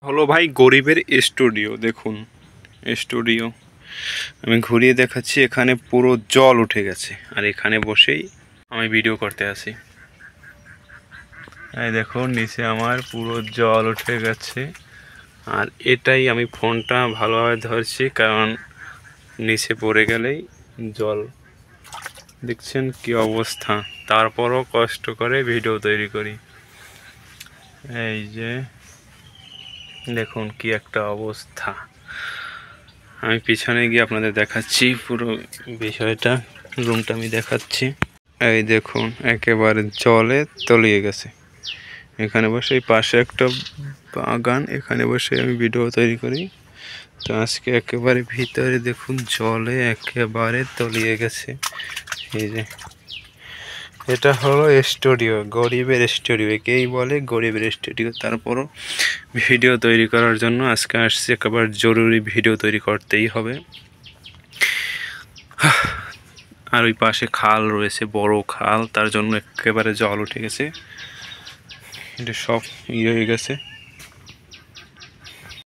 হলো ভাই গরিবের স্টুডিও। দেখুন স্টুডিও আমি ঘুরিয়ে দেখাচ্ছি। এখানে পুরো জল উঠে গেছে আর এখানে বসেই আমি ভিডিও করতে আসি। এই দেখুন নিচে আমার পুরো জল উঠে গেছে আর এটাই আমি ফোনটা ভালোভাবে ধরছি, কারণ নিচে পড়ে গেলেই জল। দেখছেন কি অবস্থা, তারপরও কষ্ট করে ভিডিও তৈরি করি। এই যে দেখুন কি একটা অবস্থা। আমি পিছনে গিয়ে আপনাদের দেখাচ্ছি পুরো বিষয়টা, রুমটা আমি দেখাচ্ছি। এই দেখুন একেবারে জলে তলিয়ে গেছে। এখানে বসে এই পাশে একটা বাগান, এখানে বসে আমি ভিডিও তৈরি করি। তো আজকে একেবারে ভিতরে দেখুন জলে একেবারে তলিয়ে গেছে। এই যে এটা হলো স্টুডিও, গরিবের স্টুডিও, একেই বলে গরিবের স্টুডিও। তারপরও ভিডিও তৈরি করার জন্য আজকে আসছি, একেবারে জরুরি ভিডিও তৈরি করতেই হবে। আর ওই পাশে খাল রয়েছে, বড় খাল, তার জন্য একেবারে জল উঠে গেছে, এটা সব ইয়ে হয়ে গেছে।